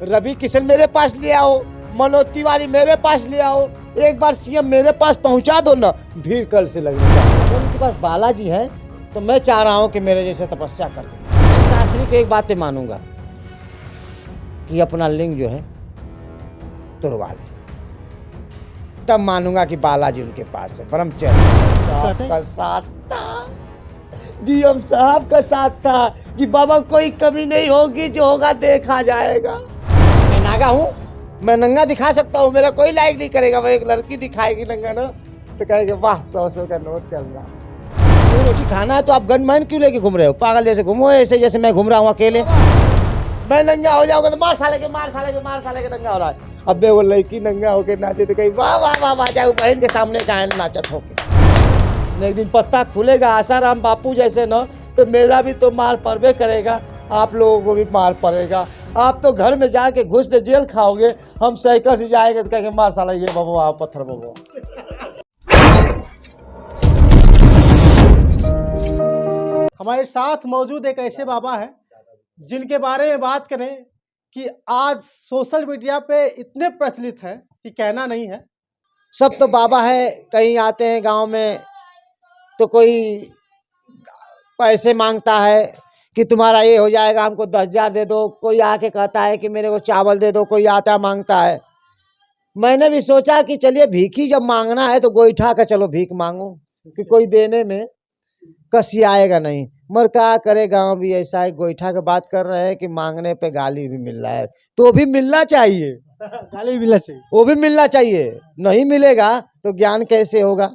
रवि किशन मेरे पास ले आओ, मनोज तिवारी मेरे पास ले आओ, एक बार सीएम मेरे पास पहुंचा दो ना, भीड़ कल से लगने का। अगर उनके पास बालाजी है तो मैं चाह रहा हूं कि मेरे जैसे तपस्या करके शास्त्री को एक बात पे मानूंगा कि अपना लिंग जो है तुड़वा ले, तब मानूंगा कि बालाजी उनके पास है। ब्रह्मचर्य साहब का साथ था, डीएम साहब का साथ था कि बाबा कोई कमी नहीं होगी, जो होगा देखा जाएगा। मैं नागा हूँ, मैं नंगा दिखा सकता हूँ, मेरा कोई लाइक नहीं करेगा। मैं एक लड़की दिखाएगी नंगा ना तो कहेंगे वाह 100 का नोट चल रहा। तो रोटी खाना है तो आप गनमैन क्यों लेके घूम रहे हो? पागल जैसे घूमो, ऐसे जैसे मैं घूम रहा हूँ अकेले। मैं नंगा हो जाऊंगा तो मार साले के नंगा हो रहा है। अबे वो लड़की नंगा होके नाचे तो कहीं वाह वाह वाह वाह, जाए बहन के सामने का नाचत होके। एक दिन पत्ता खुलेगा आसाराम बापू जैसे न, तो मेरा भी तो मार पड़बे करेगा, आप लोगों को भी मार पड़ेगा। आप तो घर में जाके घुस पे जेल खाओगे, हम साइकिल से जाएंगे तो कहेंगे मार साला ये बबो आओ पत्थर बबो। हमारे साथ मौजूद एक ऐसे बाबा हैं जिनके बारे में बात करें कि आज सोशल मीडिया पे इतने प्रचलित हैं कि कहना नहीं है। सब तो बाबा है, कहीं आते हैं गांव में तो कोई पैसे मांगता है कि तुम्हारा ये हो जाएगा, हमको 10,000 दे दो। कोई आके कहता है कि मेरे को चावल दे दो, कोई आता मांगता है। मैंने भी सोचा कि चलिए भीख ही जब मांगना है तो गोईठा का चलो भीख मांगो, कि कोई देने में कसी आएगा नहीं। मगर क्या करे, गांव भी ऐसा है, गोईठा की बात कर रहे हैं कि मांगने पे गाली भी मिल रहा है, तो भी मिलना चाहिए। गाली मिलना चाहिए, वो भी मिलना चाहिए, नहीं मिलेगा तो ज्ञान कैसे होगा।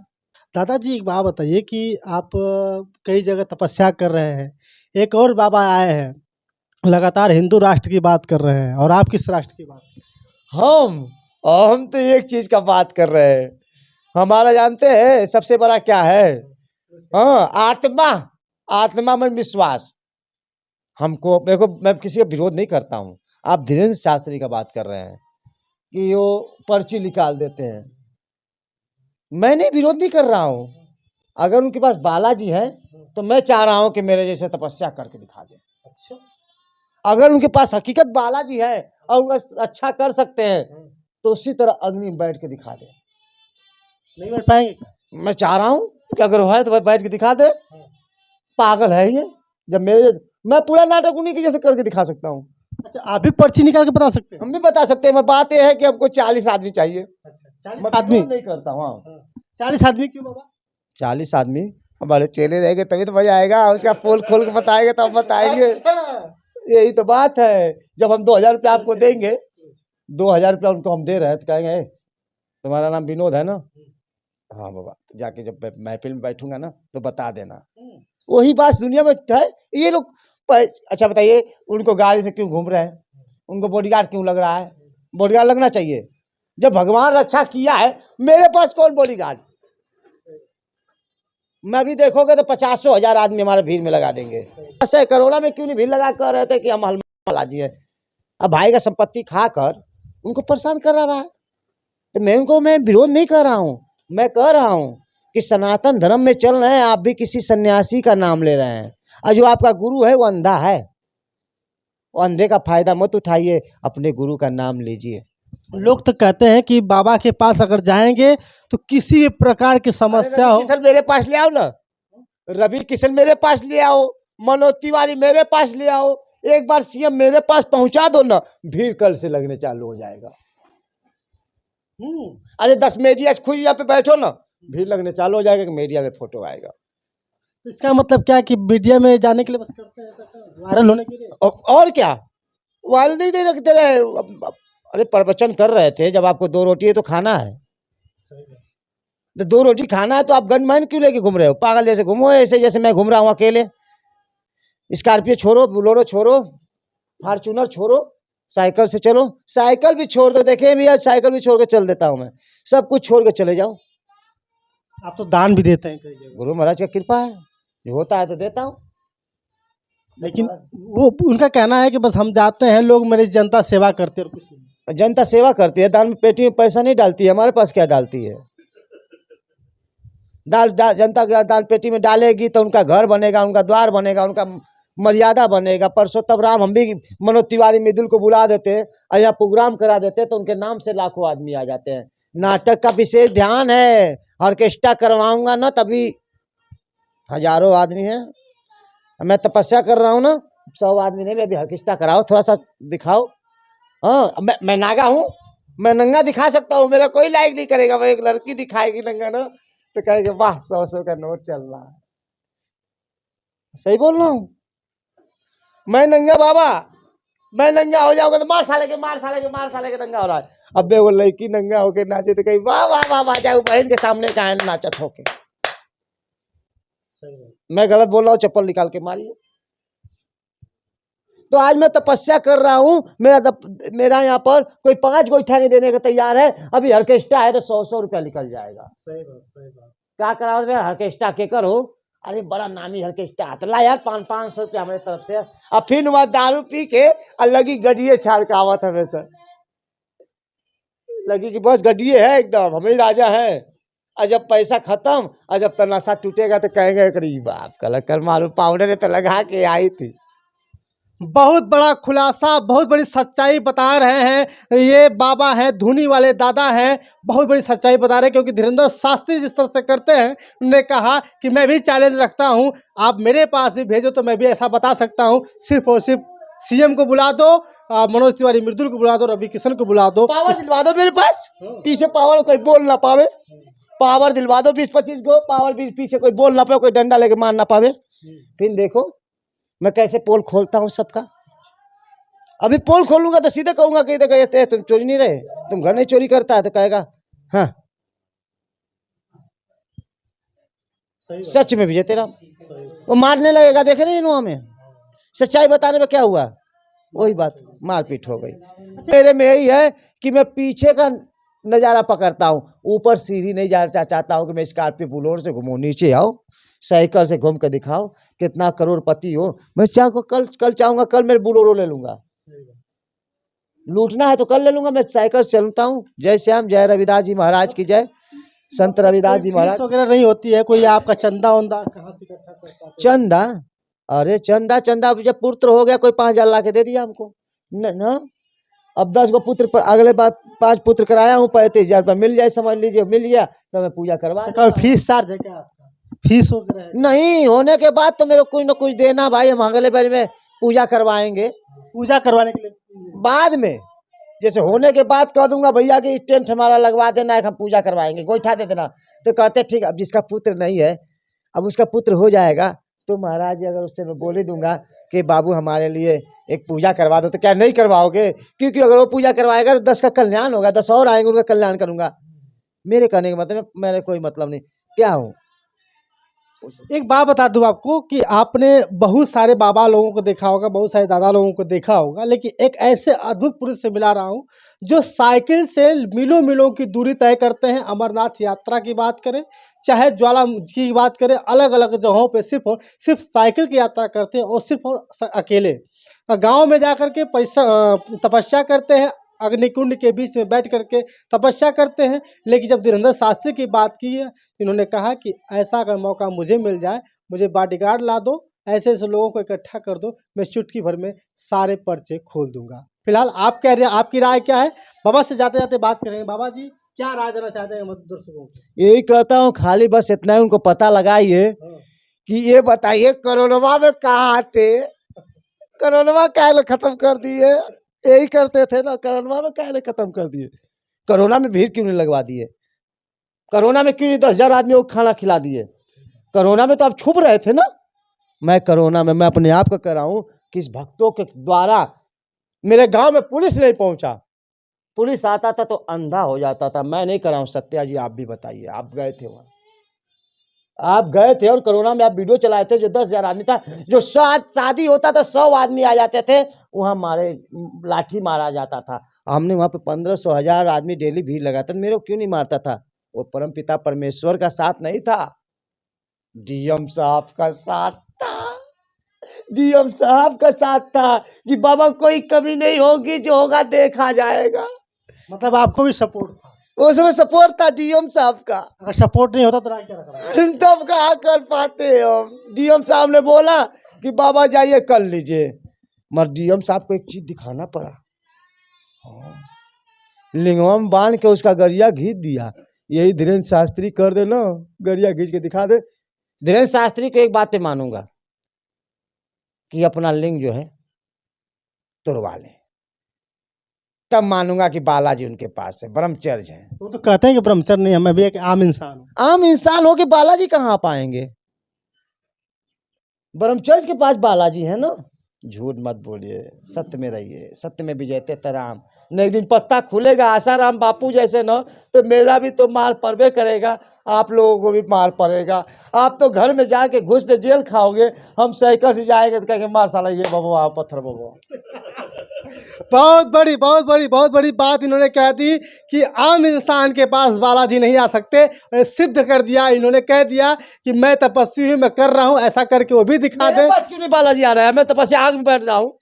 दादाजी एक बात बताइए कि आप कई जगह तपस्या कर रहे हैं, एक और बाबा आए हैं लगातार हिंदू राष्ट्र की बात कर रहे हैं, और आप किस राष्ट्र की बात? हम तो एक चीज का बात कर रहे हैं। हमारा जानते हैं सबसे बड़ा क्या है? हाँ, आत्मा में विश्वास। हमको देखो, मैं किसी का विरोध नहीं करता हूँ। आप धीरेन्द्र शास्त्री का बात कर रहे हैं कि वो पर्ची निकाल देते हैं, मैंने विरोध नहीं कर रहा हूँ। अगर उनके पास बालाजी है तो मैं चाह रहा हूँ कि मेरे जैसे तपस्या करके दिखा दे। अच्छा, अगर उनके पास हकीकत बालाजी है और वो अच्छा कर सकते हैं तो उसी तरह अग्नि में बैठ के दिखा दे। नहीं बैठ पाएंगे? मैं चाह रहा हूँ कि अगर है तो बैठ के दिखा दे। पागल है ये? जब मेरे जैसे, मैं पूरा नाटक उन्हीं के जैसे करके दिखा सकता हूँ। अच्छा, आप भी पर्ची निकाल के बता सकते हैं? हम भी बता सकते हैं, मगर बात यह है कि हमको 40 आदमी चाहिए। अच्छा, 40 मैं आदमी नहीं करता हूँ। 40 आदमी क्यों बाबा? 40 आदमी हमारे चेले रहेंगे तभी तो मजा आएगा, उसका पोल खोल के बताएंगे तब बताएंगे। यही तो बात है। जब हम 2,000 रुपया आपको देंगे, 2,000 रुपया उनको हम दे रहे हैं तो कहेंगे "ए, तुम्हारा नाम विनोद है ना? हाँ बाबा, जाके जब महफिल में बैठूंगा ना तो बता देना। वही बात दुनिया में है। ये लोग अच्छा बताइए, उनको गाड़ी से क्यों घूम रहे हैं? उनको बॉडीगार्ड क्यों लग रहा है? बॉडीगार्ड लगना चाहिए। जब भगवान रक्षा किया है, मेरे पास कौन बॉडीगार्ड? मैं भी देखोगे तो 50,000 आदमी हमारे भीड़ में लगा देंगे। ऐसे करोड़ा में क्यों नहीं भीड़ लगा कर रहे थे कि हम बालाजी है। अब भाई का संपत्ति खाकर उनको परेशान कर रहा है, तो मैं विरोध नहीं कर रहा हूँ। मैं कह रहा हूँ कि सनातन धर्म में चल रहे हैं, आप भी किसी सन्यासी का नाम ले रहे हैं, और जो आपका गुरु है वो अंधा है। वो अंधे का फायदा मत उठाइए, अपने गुरु का नाम लीजिए। लोग तो कहते हैं कि बाबा के पास अगर जाएंगे तो किसी भी प्रकार की समस्या हो। किशन मेरे पास ले आओ ना, रवि किशन मेरे पास ले आओ, मनोज तिवारी मेरे पास ले आओ, एक बार सीएम मेरे पास पहुंचा दो ना, भीड़ कल से लगने चालू हो जाएगा। अरे 10 मीडिया खुद पे बैठो ना, भीड़ लगने चालू हो जाएगा कि मीडिया में फोटो आएगा। इसका मतलब क्या कि मीडिया में जाने के लिए बस करते हैं, वायरल होने के लिए? और क्या, वायरल नहीं दे रहे। अरे प्रवचन कर रहे थे, जब आपको 2 रोटी है तो खाना है, तो 2 रोटी खाना है तो आप गनमैन क्यों लेके घूम रहे हो? पागल जैसे घूमो, ऐसे जैसे मैं घूम रहा हूँ अकेले। स्कॉर्पियो छोड़ो, बोलेरो छोड़ो, फॉर्च्यूनर छोड़ो, साइकिल से चलो। साइकिल भी छोड़ दो, देखे भी आज साइकिल भी छोड़ के चल देता हूँ मैं। सब कुछ छोड़ के चले जाओ। आप तो दान भी देते हैं कई जगह। गुरु महाराज की कृपा है, जो होता है तो देता हूँ। लेकिन वो उनका कहना है कि बस हम जाते हैं, लोग मेरी जनता सेवा करते हैं और कुछ नहीं। जनता सेवा करती है, दान में पेटी में पैसा नहीं डालती है, हमारे पास क्या डालती है? जनता दान पेटी में डालेगी तो उनका घर बनेगा, उनका द्वार बनेगा, उनका मर्यादा बनेगा। परसों तब राम हम भी मनोज तिवारी मृदुल को बुला देते हैं और यहाँ प्रोग्राम करा देते हैं तो उनके नाम से लाखों आदमी आ जाते हैं। नाटक का विशेष ध्यान है, ऑर्केस्ट्रा करवाऊंगा ना तभी हजारों आदमी हैं। मैं तपस्या कर रहा हूँ ना, 100 आदमी नहीं, मैं अभी ऑर्केस्ट्रा कराओ, थोड़ा सा दिखाओ। हाँ, मैं नागा हूँ, मैं नंगा दिखा सकता हूँ, मेरा कोई लाइक नहीं करेगा। मैं एक लड़की दिखाएगी नंगा ना तो कहेगा वाह 100 का नोट चल रहा है। सही बोल रहा हूँ मैं नंगा बाबा, मैं नंगा हो जाऊंगा तो मार साले के नंगा हो रहा है। अबे वो लड़की नंगा होके नाचे तो कहीं वाह वाह वाह वाह, जाओ बहन के सामने का नाचत होके। मैं गलत बोल रहा हूँ, चप्पल निकाल के मारिए। तो आज मैं तपस्या कर रहा हूँ, मेरा यहाँ पर कोई 5 गोईठा नहीं देने का तैयार है। अभी ऑर्केस्ट्रा है तो 100 रुपया निकल जाएगा। सही बात। क्या कराओ मेरा ऑर्केस्ट्रा के करो? अरे बड़ा नामी ऑर्केस्ट्रा तो ला यार 500 रुपया हमारे तरफ से। अब फिर वह दारू पी के और लगी गड्डिए छाड़ के आवत हमेशा, लगी कि बस गड्डिए है एकदम, हम ही राजा हैं। और जब पैसा खत्म और जब तनाशा टूटेगा तो कहेंगे करीब बाप कल कर मारू पाउडर तो लगा के आई थी। बहुत बड़ा खुलासा, बहुत बड़ी सच्चाई बता रहे हैं ये बाबा हैं, धुनी वाले दादा हैं। बहुत बड़ी सच्चाई बता रहे हैं क्योंकि धीरेन्द्र शास्त्री जिस तरह से करते हैं, उन्होंने कहा कि मैं भी चैलेंज रखता हूं, आप मेरे पास भी भेजो तो मैं भी ऐसा बता सकता हूं। सिर्फ और सिर्फ सीएम को बुला दो, मनोज तिवारी मृदुल को बुला दो, रवि किशन को बुला दो, पावर दिलवा दो मेरे पास, पीछे पावर कोई बोल ना पावे। पावर दिलवा दो 20-25 को, पावर पीछे कोई बोल ना पावे, कोई डंडा लेके मार ना पावे। फिर देखो मैं कैसे पोल खोलता हूँ सबका। अभी पोल खोलूंगा तो सीधे कहूंगा कि देखो तुम चोरी नहीं रहे, तुम घर नहीं चोरी करता है तो कहेगा हाँ सच में भी तेरा वो मारने लगेगा। देखे नहीं इन्हों में सच्चाई बताने में क्या हुआ, वही बात मारपीट हो गई। मेरे में यही है कि मैं पीछे का नज़ारा पकड़ता हूँ, ऊपर सीढ़ी नहीं जाना चाहता हूँ कि मैं स्कॉर्पियो बुलोर से घूमूं। नीचे आओ, साइकिल से घूम के दिखाओ कितना करोड़पति हो। मैं चाहूँ कल चाहूँगा कल मेरे बुलोरो ले लूंगा, लूटना है तो कल ले लूंगा। मैं साइकिल से चलता हूँ। जय श्याम, जय रविदास जी महाराज की जय, संत रविदास जी महाराज। वगैरह नहीं होती है कोई आपका चंदा वंदा कहाँ से इकट्ठा करता है? चंदा, अरे चंदा जब पुत्र हो गया कोई 5,000 ला के दे दिया हमको ना। अब 10 गो पुत्र पर अगले बार 5 पुत्र कराया हूँ, 35,000 रुपया मिल जाए, समझ लीजिए मिल गया तो मैं पूजा करवा। तो फीस चार्ज है क्या आपका? फीस वगैरह नहीं होने के बाद तो मेरे को कुछ न कुछ देना भाई। हम अगले बार में पूजा करवाएंगे, पूजा करवाने के लिए बाद में जैसे होने के बाद कह दूंगा भैया कि टेंट हमारा लगवा देना है, हम पूजा करवाएंगे, गोईठा दे देना। तो कहते ठीक। अब जिसका पुत्र नहीं है, अब उसका पुत्र हो जाएगा तो महाराज अगर उससे मैं बोले दूंगा कि बाबू हमारे लिए एक पूजा करवा दो, तो क्या नहीं करवाओगे? क्योंकि अगर वो पूजा करवाएगा तो 10 का कल्याण होगा, 10 और आएंगे, उनका कल्याण करूंगा। मेरे कहने का मतलब मेरे कोई मतलब नहीं क्या हूँ। एक बात बता दूं आपको कि आपने बहुत सारे बाबा लोगों को देखा होगा, बहुत सारे दादा लोगों को देखा होगा, लेकिन एक ऐसे अद्भुत पुरुष से मिला रहा हूं जो साइकिल से मीलों की दूरी तय करते हैं। अमरनाथ यात्रा की बात करें, चाहे ज्वालामुखी की बात करें, अलग अलग जगहों पे सिर्फ साइकिल की यात्रा करते हैं और सिर्फ अकेले गाँव में जा कर के तपस्या करते हैं, अग्निकुंड के बीच में बैठ करके तपस्या करते हैं। लेकिन जब धीरेन्द्र शास्त्री की बात की है, इन्होंने कहा कि ऐसा अगर मौका मुझे मिल जाए, मुझे बॉडीगार्ड ला दो, ऐसे ऐसे लोगों को इकट्ठा कर दो, मैं चुटकी भर में सारे पर्चे खोल दूंगा। फिलहाल आप कह रहे हैं, आपकी राय क्या है? बाबा से जाते जाते बात करेंगे। बाबा जी क्या राय देना चाहते हैं दर्शकों को? यही कहता हूँ, खाली बस इतना ही उनको पता लगाइए कि ये बताइए कोरोना में कहाँ आते, कोरोना क्या खत्म कर दिए? यही करते थे ना, कोरोना में क्या खत्म कर दिए? कोरोना में भीड़ क्यों नहीं लगवा दिए? कोरोना में क्यों नहीं 10,000 आदमी को खाना खिला दिए? कोरोना में तो आप छुप रहे थे ना। मैं कोरोना में मैं अपने आप को कह रहा हूँ कि इस भक्तों के द्वारा मेरे गांव में पुलिस नहीं पहुंचा। पुलिस आता था तो अंधा हो जाता था। मैं नहीं कर रहा हूँ। सत्या जी आप भी बताइए, आप गए थे वहां, आप गए थे और कोरोना में आप वीडियो चलाए थे। जो 10,000 आदमी था, जो शादी होता था 100 आदमी आ जाते थे, वहाँ मारे लाठी मारा जाता था। हमने वहाँ पे 1500 1000 आदमी डेली भीड़ लगाता था। मेरे को क्यों नहीं मारता था? वो परम पिता परमेश्वर का साथ नहीं था, डीएम साहब का साथ था। डीएम साहब का साथ था कि बाबा कोई कमी नहीं होगी, जो होगा देखा जाएगा। मतलब आपको भी सपोर्ट था? उसमें सपोर्ट था डीएम साहब का। अगर सपोर्ट नहीं होता तो क्या रखा? तब कहाँ कर पाते हम? डीएम साहब ने बोला कि बाबा जाइए कर लीजिए। मगर डीएम साहब को एक चीज दिखाना पड़ा। हाँ, लिंगवा में बांध के उसका गरिया घींच दिया। यही धीरेन्द्र शास्त्री कर दे ना, गरिया घींच के दिखा दे। धीरेन्द्र शास्त्री को एक बात पे मानूंगा कि अपना लिंग जो है तुड़वा ले, तब मानूंगा कि बालाजी उनके पास है, ब्रह्मचर्य है। वो तो कहते हैं कि ब्रह्मचर्य नहीं है, मैं भी एक आम इंसान हूँ। आम इंसान हो के बालाजी कहाँ आ पाएंगे? ब्रह्मचर्य के पास बालाजी है ना। झूठ मत बोलिए, सत्य में रहिए, सत्य में विजयते तराम। न एक दिन पत्ता खुलेगा आसाराम बापू जैसे ना, तो मेरा भी तो मार पड़बे करेगा, आप लोगों को भी मार पड़ेगा। आप तो घर में जाके घुस पे जेल खाओगे, हम साइकिल से जाएंगे तो कहेंगे मार साला ये बबुआ पत्थर बबुआ। बहुत बड़ी बात इन्होंने कह दी कि आम इंसान के पास बालाजी नहीं आ सकते। सिद्ध कर दिया इन्होंने, कह दिया कि मैं तपस्वी हूँ, मैं कर रहा हूँ, ऐसा करके वो भी दिखा मेरे दे। पास क्यों नहीं बालाजी आ रहा है? मैं तपस्या आग में बैठ रहा हूँ।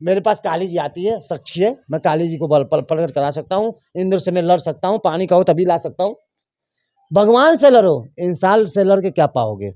मेरे पास काली जी आती है, साक्षी है। मैं काली जी को बल प्रकट करा सकता हूँ, इंद्र से मैं लड़ सकता हूँ, पानी कहो तभी ला सकता हूँ। भगवान से लड़ो, इंसान से लड़ के क्या पाओगे?